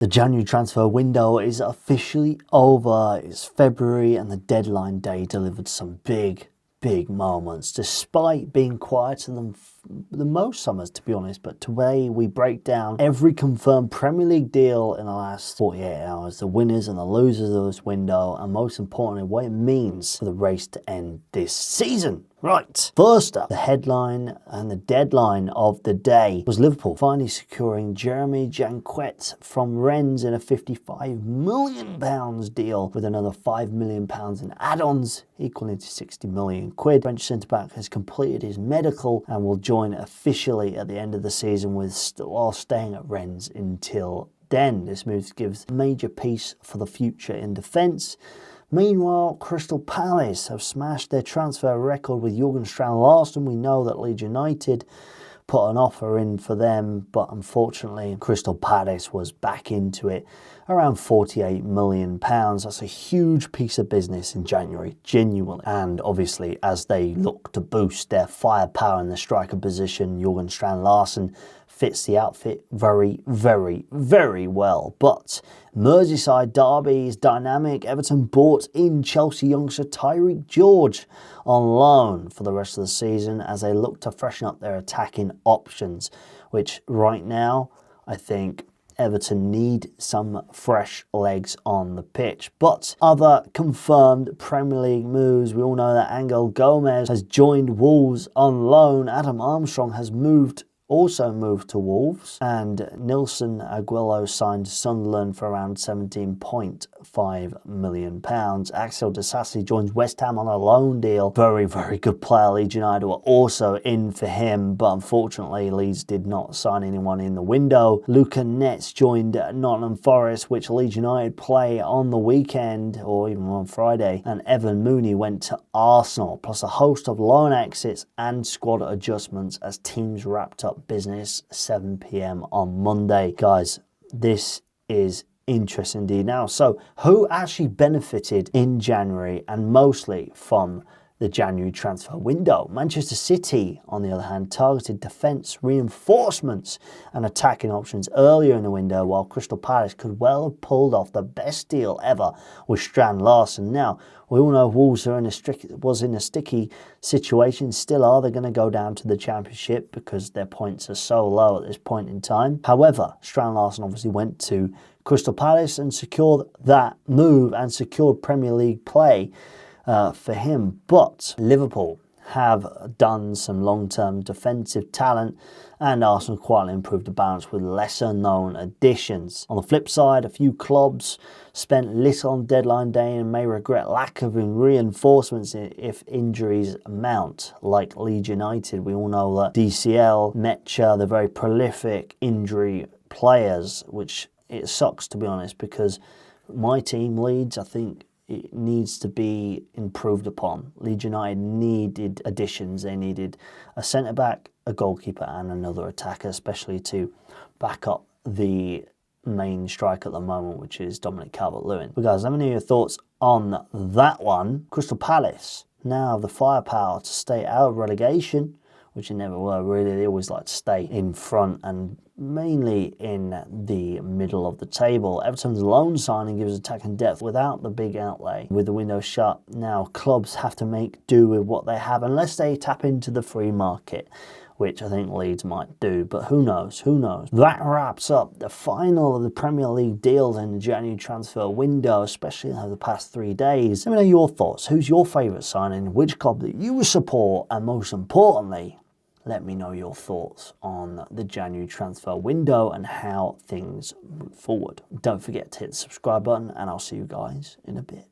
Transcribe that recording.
The January transfer window is officially over. It's February and the deadline day delivered some big moments, despite being quieter than most summers, to be honest. But today we break down every confirmed Premier League deal in the last 48 hours, the winners and the losers of this window, and most importantly, what it means for the race to end this season. Right, first up, the headline and the deadline of the day was Liverpool finally securing Jeremy Janquet from Rennes in a £55 million deal with another £5 million in add-ons, equaling to 60 million quid. French centre-back has completed his medical and will join officially at the end of the season while staying at Rennes until then. This move gives a major piece for the future in defence. Meanwhile, Crystal Palace have smashed their transfer record with Jurgen Strand-Larsen. We know that Leeds United put an offer in for them, but unfortunately Crystal Palace was back into it, around £48 million. That's a huge piece of business in January, genuinely. And obviously, as they look to boost their firepower in the striker position, Jurgen Strand-Larsen fits the outfit very well. But Merseyside derby is dynamic. Everton bought in Chelsea youngster Tyreek George on loan for the rest of the season as they look to freshen up their attacking options, which right now I think Everton need some fresh legs on the pitch. But other confirmed Premier League moves, we all know that Angel Gomez has joined Wolves on loan. Adam Armstrong has also moved to Wolves, and Nilson Aguero signed Sunderland for around £17.5 million. Axel Disasi joins West Ham on a loan deal. Very good player. Leeds United were also in for him, but unfortunately Leeds did not sign anyone in the window. Luca Netz joined Nottingham Forest, which Leeds United play on the weekend or even on Friday, and Evan Mooney went to Arsenal, plus a host of loan exits and squad adjustments as teams wrapped up business 7 p.m. on Monday. Guys, this is interesting indeed. Now, so who actually benefited in January and mostly from the January transfer window? Manchester City, on the other hand, targeted defence, reinforcements and attacking options earlier in the window, while Crystal Palace could well have pulled off the best deal ever with Strand-Larsen. Now, we all know Wolves are was in a sticky situation, still are. They're going to go down to the Championship because their points are so low at this point in time. However, Strand-Larsen obviously went to Crystal Palace and secured that move and secured Premier League play for him. But Liverpool have done some long-term defensive talent, and Arsenal quietly improved the balance with lesser-known additions. On the flip side, a few clubs spent little on deadline day and may regret lack of reinforcements if injuries mount, like Leeds United. We all know that DCL, Metcha, they're very prolific injury players, which it sucks, to be honest, because my team, Leeds, I think it needs to be improved upon. Leeds United needed additions. They needed a centre-back, a goalkeeper and another attacker, especially to back up the main striker at the moment, which is Dominic Calvert-Lewin. But guys, let me know your thoughts on that one. Crystal Palace now have the firepower to stay out of relegation, which they never were really. They always like to stay in front and mainly in the middle of the table. Everton's loan signing gives attacking depth without the big outlay. With the window shut, now clubs have to make do with what they have unless they tap into the free market, which I think Leeds might do, but who knows? That wraps up the final of the Premier League deals in the January transfer window, especially over the past 3 days. Let me know your thoughts. Who's your favourite signing? Which club that you support? And most importantly, let me know your thoughts on the January transfer window and how things move forward. Don't forget to hit the subscribe button, and I'll see you guys in a bit.